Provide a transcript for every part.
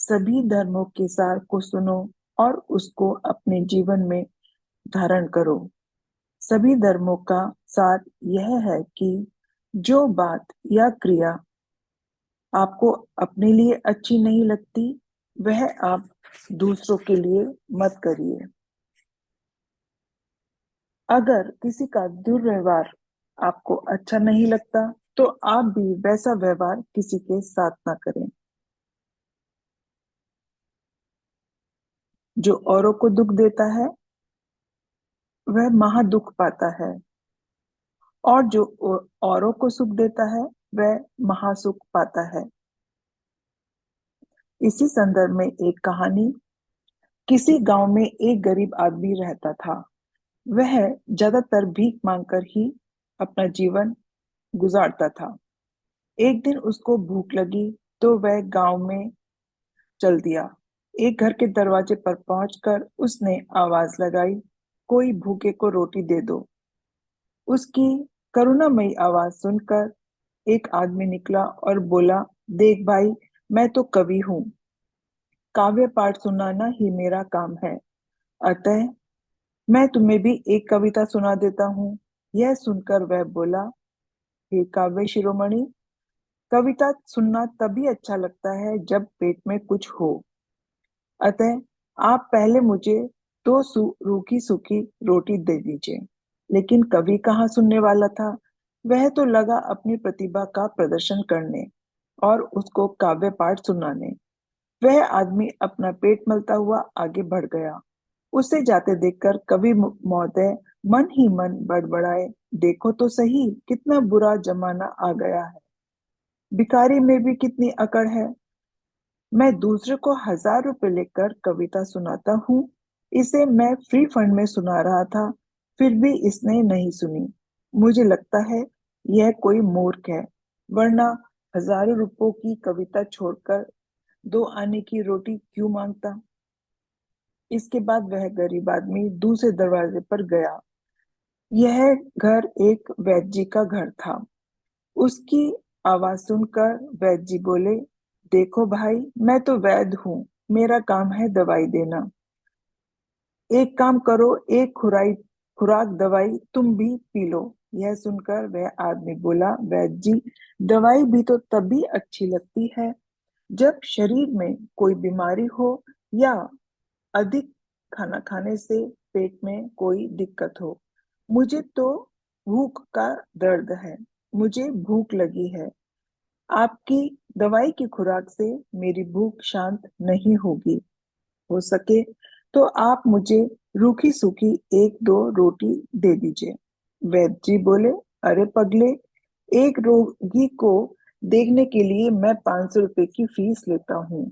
सभी धर्मों के सार को सुनो और उसको अपने जीवन में धारण करो। सभी धर्मों का सार यह है कि जो बात या क्रिया आपको अपने लिए अच्छी नहीं लगती, वह आप दूसरों के लिए मत करिए। अगर किसी का दुर्व्यवहार आपको अच्छा नहीं लगता, तो आप भी वैसा व्यवहार किसी के साथ ना करें। जो औरों को दुख देता है, वह महा दुख पाता है, और जो औरों को सुख देता है, वह महासुख पाता है। इसी संदर्भ में एक कहानी। किसी गांव में एक गरीब आदमी रहता था। वह ज्यादातर भीख मांगकर ही अपना जीवन गुजारता था। एक दिन उसको भूख लगी, तो वह गांव में चल दिया। एक घर के दरवाजे पर पहुंचकर उसने आवाज लगाई, कोई भूखे को रोटी दे दो। उसकी करुणामयी आवाज सुनकर एक आदमी निकला और बोला, देख भाई, मैं तो कवि हूँ। काव्य पाठ सुनाना ही मेरा काम है। अतः मैं तुम्हें भी एक कविता सुना देता हूँ। यह सुनकर वह बोला, हे काव्य शिरोमणि, कविता सुनना तभी अच्छा लगता है जब पेट में कुछ हो। अतः आप पहले मुझे रूखी सूखी रोटी दे दीजिए। लेकिन कवि कहाँ सुनने वाला था। वह तो लगा अपनी प्रतिभा का प्रदर्शन करने और उसको काव्य पाठ सुनाने। वह आदमी अपना पेट मलता हुआ आगे बढ़ गया। उसे जाते देखकर कवि महोदय मन ही मन बड़बड़ाए, देखो तो सही, कितना बुरा जमाना आ गया है। भिखारी में भी कितनी अकड़ है। मैं दूसरे को 1000 रुपए लेकर कविता सुनाता हूँ। इसे मैं फ्री फंड में सुना रहा था, फिर भी इसने नहीं सुनी। मुझे लगता है यह कोई मूर्ख है, वरना 1000 रुपयों की कविता छोड़कर 2 आने की रोटी क्यों मांगता। इसके बाद वह गरीब आदमी दूसरे दरवाजे पर गया। यह घर एक वैद्य जी का घर था। उसकी आवाज सुनकर वैद्य जी बोले, देखो भाई, मैं तो वैद्य हूँ, मेरा काम है दवाई देना। एक काम करो, एक खुराक दवाई तुम भी पी लो। यह सुनकर वह आदमी बोला, वैद्य जी, दवाई भी तो तभी अच्छी लगती है जब शरीर में कोई बीमारी हो, या अधिक खाना खाने से पेट में कोई दिक्कत हो। मुझे तो भूख का दर्द है, मुझे भूख लगी है। आपकी दवाई की खुराक से मेरी भूख शांत नहीं होगी। हो सके तो आप मुझे रूखी सूखी एक दो रोटी दे दीजिए। वैद्य जी बोले, अरे पगले, एक रोगी को देखने के लिए मैं 500 रुपए की फीस लेता हूँ,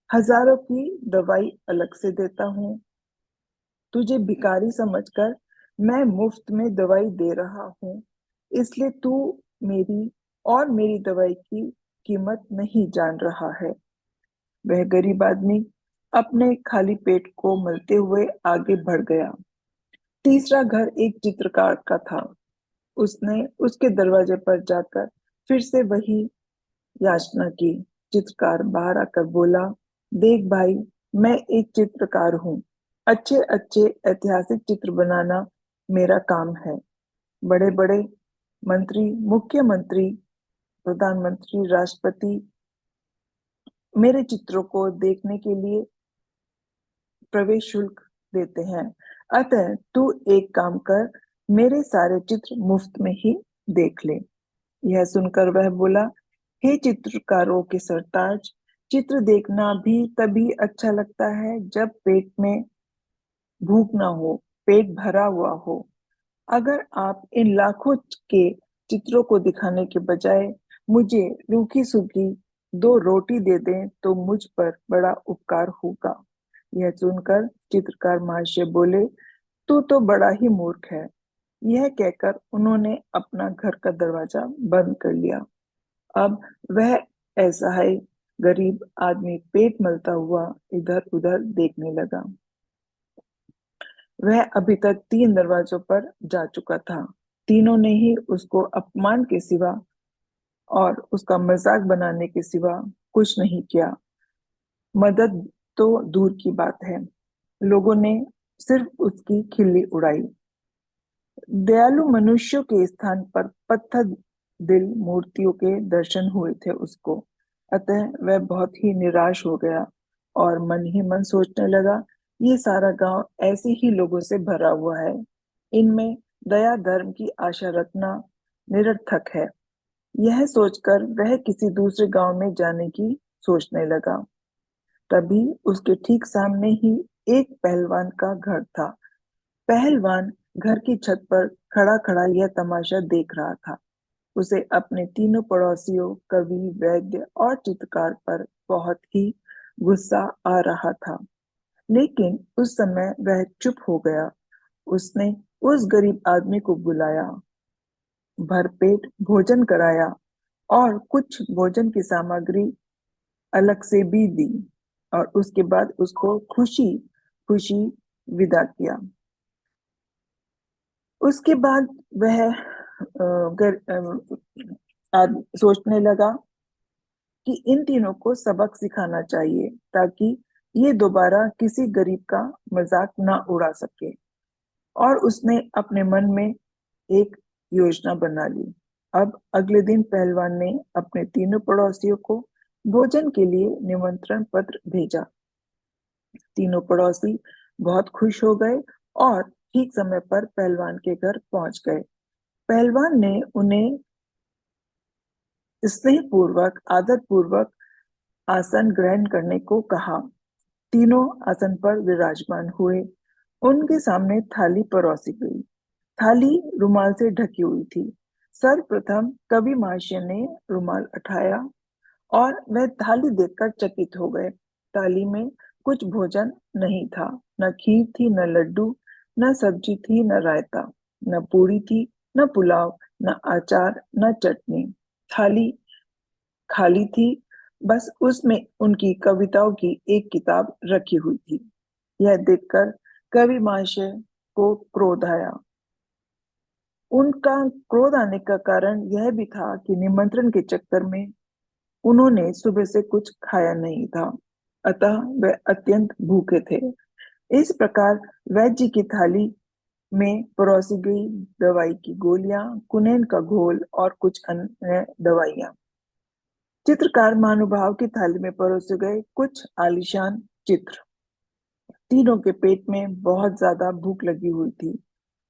हजारों की दवाई अलग से देता हूँ। तुझे भिखारी समझकर मैं मुफ्त में दवाई दे रहा हूँ, इसलिए तू मेरी और मेरी दवाई की कीमत नहीं जान रहा है। वह गरीब आदमी अपने खाली पेट को मलते हुए आगे बढ़ गया। तीसरा घर एक चित्रकार का था। उसने उसके दरवाजे पर जाकर फिर से वही याचना की। चित्रकार बाहर आकर बोला, देख भाई, मैं एक चित्रकार हूँ। अच्छे अच्छे ऐतिहासिक चित्र बनाना मेरा काम है। बड़े बड़े मंत्री, मुख्यमंत्री, प्रधानमंत्री, राष्ट्रपति मेरे चित्रों को देखने के लिए प्रवेश शुल्क देते हैं। अतः तू एक काम कर, मेरे सारे चित्र मुफ्त में ही देख ले। यह सुनकर वह बोला, हे चित्रकारों के सरताज, चित्र देखना भी तभी अच्छा लगता है जब पेट में भूख ना हो, पेट भरा हुआ हो। अगर आप इन लाखों के चित्रों को दिखाने के बजाय मुझे रूखी सूखी 2 रोटी दे दें तो मुझ पर बड़ा उपकार होगा। यह सुनकर चित्रकार महाशय बोले, तू तो बड़ा ही मूर्ख है। यह कहकर उन्होंने अपना घर का दरवाजा बंद कर लिया। अब वह असहाय गरीब आदमी पेट मलता हुआ इधर उधर देखने लगा। वह अभी तक 3 दरवाजों पर जा चुका था। तीनों ने ही उसको अपमान के सिवा और उसका मजाक बनाने के सिवा कुछ नहीं किया। मदद तो दूर की बात है, लोगों ने सिर्फ उसकी खिल्ली उड़ाई। दयालु मनुष्यों के स्थान पर पत्थर दिल मूर्तियों के दर्शन हुए थे उसको। अतः वह बहुत ही निराश हो गया और मन ही मन सोचने लगा, ये सारा गांव ऐसे ही लोगों से भरा हुआ है, इनमें दया धर्म की आशा रखना निरर्थक है। यह सोचकर वह किसी दूसरे गांव में जाने की सोचने लगा। तभी उसके ठीक सामने ही एक पहलवान का घर था। पहलवान घर की छत पर खड़ा खड़ा यह तमाशा देख रहा था। उसे अपने तीनों पड़ोसियों, कवि, वैद्य और चित्रकार पर बहुत ही गुस्सा आ रहा था। लेकिन उस समय वह चुप हो गया। उसने उस गरीब आदमी को बुलाया, भरपेट भोजन कराया और कुछ भोजन की सामग्री अलग से भी दी, और उसके बाद उसको खुशी खुशी विदा किया। उसके बाद वह सोचने लगा कि इन तीनों को सबक सिखाना चाहिए, ताकि ये दोबारा किसी गरीब का मजाक ना उड़ा सके। और उसने अपने मन में एक योजना बना ली। अब अगले दिन पहलवान ने अपने तीनों पड़ोसियों को भोजन के लिए निमंत्रण पत्र भेजा। तीनों पड़ोसी बहुत खुश हो गए और ठीक समय पर पहलवान के घर पहुंच गए। पहलवान ने उन्हें स्नेह पूर्वक, आदर पूर्वक आसन ग्रहण करने को कहा। तीनों आसन पर विराजमान हुए। उनके सामने थाली परोसी गई। थाली रुमाल से ढकी हुई थी। सर्वप्रथम कवि महाशय ने रुमाल उठाया और वह थाली देखकर चकित हो गए। थाली में कुछ भोजन नहीं था। न खीर थी, न लड्डू, न सब्जी थी, न रायता, न पूरी थी, न पुलाव, न अचार, न चटनी। थाली खाली थी। बस उसमें उनकी कविताओं की एक किताब रखी हुई थी। यह देखकर कवि महाशय को क्रोध आया। उनका क्रोध आने का कारण यह भी था कि निमंत्रण के चक्कर में उन्होंने सुबह से कुछ खाया नहीं था, अतः वे अत्यंत भूखे थे। इस प्रकार वैद्य जी की थाली में परोसी गई दवाई की गोलियां, कुनैन का घोल और कुछ अन्य दवाइयां। चित्रकार महानुभाव की थाली में परोसे गए कुछ आलीशान चित्र। तीनों के पेट में बहुत ज्यादा भूख लगी हुई थी,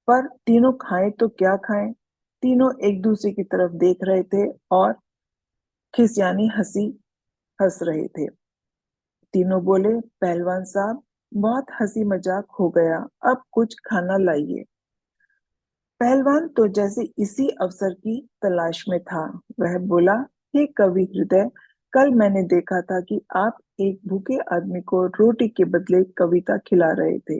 पर तीनों खाएं तो क्या खाएं। तीनों एक दूसरे की तरफ देख रहे थे और खिसियानी हंसी हंस रहे थे। तीनों बोले, पहलवान साहब, बहुत हंसी मजाक हो गया, अब कुछ खाना लाइए। पहलवान तो जैसे इसी अवसर की तलाश में था। वह बोला, हे कवि हृदय, कल मैंने देखा था कि आप एक भूखे आदमी को रोटी के बदले कविता खिला रहे थे।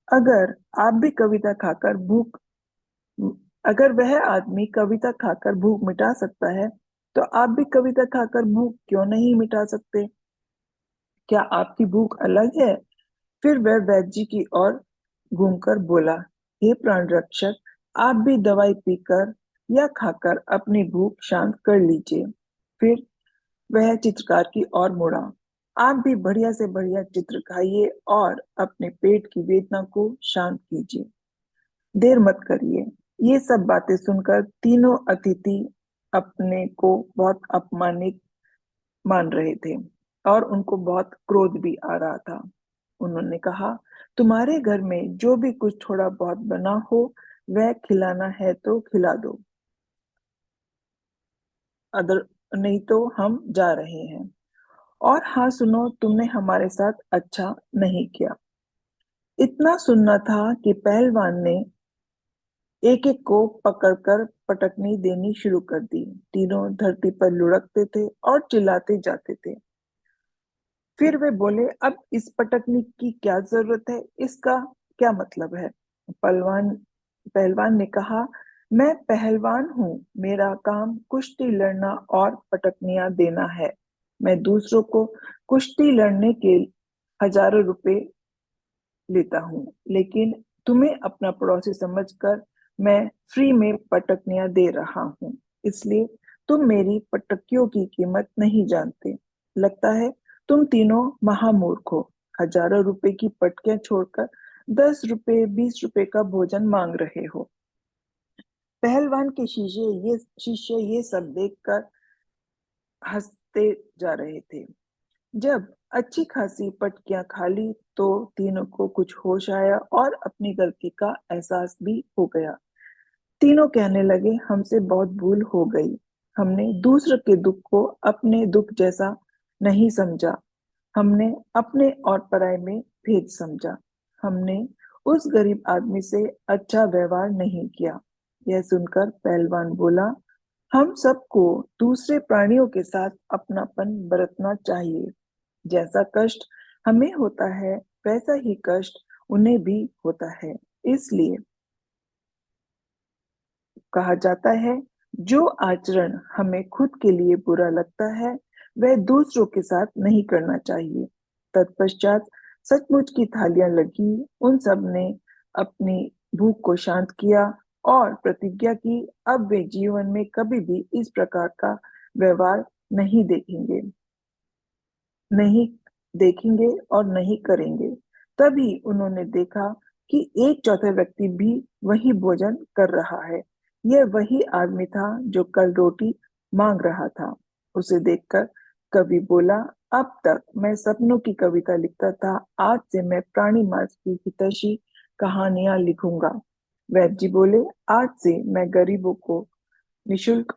अगर आप भी कविता खाकर भूख अगर वह आदमी कविता खाकर भूख मिटा सकता है, तो आप भी कविता खाकर भूख क्यों नहीं मिटा सकते? क्या आपकी भूख अलग है? फिर वह वैद्य जी की ओर घूमकर बोला, हे प्राण रक्षक, आप भी दवाई पीकर या खाकर अपनी भूख शांत कर लीजिए। फिर वह चित्रकार की ओर मुड़ा, आप भी बढ़िया से बढ़िया चित्र खाइए और अपने पेट की वेदना को शांत कीजिए। देर मत करिए। ये सब बातें सुनकर तीनों अतिथि अपने को बहुत अपमानित मान रहे थे और उनको बहुत क्रोध भी आ रहा था। उन्होंने कहा, तुम्हारे घर में जो भी कुछ थोड़ा बहुत बना हो, वह खिलाना है तो खिला दो, अदर नहीं तो हम जा रहे हैं। और हाँ सुनो, तुमने हमारे साथ अच्छा नहीं किया। इतना सुनना था कि पहलवान ने एक एक को पकड़कर पटकनी देनी शुरू कर दी। तीनों धरती पर लुढ़कते थे और चिल्लाते जाते थे। फिर वे बोले, अब इस पटकनी की क्या जरूरत है, इसका क्या मतलब है? पहलवान पहलवान ने कहा, मैं पहलवान हूँ, मेरा काम कुश्ती लड़ना और पटकनियां देना है। मैं दूसरों को कुश्ती लड़ने के हजारों रुपए लेता हूँ, लेकिन तुम्हें अपना पड़ोसी समझकर मैं फ्री में पटकनियां दे रहा हूँ। इसलिए तुम मेरी पटकियों की कीमत नहीं जानते। लगता है तुम तीनों महामूर्ख हो। हजारों रुपए की पटकियां छोड़कर 10 रुपए 20 रुपए का भोजन मांग रहे हो। पहलवान के शिष्य ये सब देखकर हंसते जा रहे थे। जब अच्छी खासी पटकियां खा ली तो तीनों को कुछ होश आया और अपनी गलती का एहसास भी हो गया। तीनों कहने लगे, हमसे बहुत भूल हो गई। हमने दूसरों के दुख को अपने दुख जैसा नहीं समझा। हमने अपने और पराये में भेद समझा। हमने उस गरीब आदमी से अच्छा व्यवहार नहीं किया। यह सुनकर पहलवान बोला, हम सबको दूसरे प्राणियों के साथ अपनापन बरतना चाहिए। जैसा कष्ट हमें होता है वैसा ही कष्ट उन्हें भी होता है। इसलिए कहा जाता है, जो आचरण हमें खुद के लिए बुरा लगता है वह दूसरों के साथ नहीं करना चाहिए। तत्पश्चात सचमुच की थालियां लगी। उन सब ने अपनी भूख को शांत किया और प्रतिज्ञा की, अब वे जीवन में कभी भी इस प्रकार का व्यवहार नहीं देखेंगे नहीं देखेंगे और नहीं करेंगे। तभी उन्होंने देखा कि एक चौथा व्यक्ति भी वही भोजन कर रहा है। यह वही आदमी था जो कल रोटी मांग रहा था। उसे देखकर कवि बोला, अब तक मैं सपनों की कविता लिखता था, आज से मैं प्राणी मांस की हितैषी कहानियां लिखूंगा। वैद्य जी बोले, आज से मैं गरीबों को निशुल्क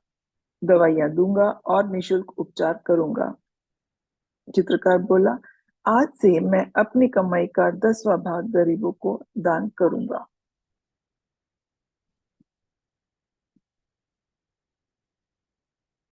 दवाइयां दूंगा और निशुल्क उपचार करूंगा। चित्रकार बोला, आज से मैं अपनी कमाई का 10वां भाग गरीबों को दान करूंगा।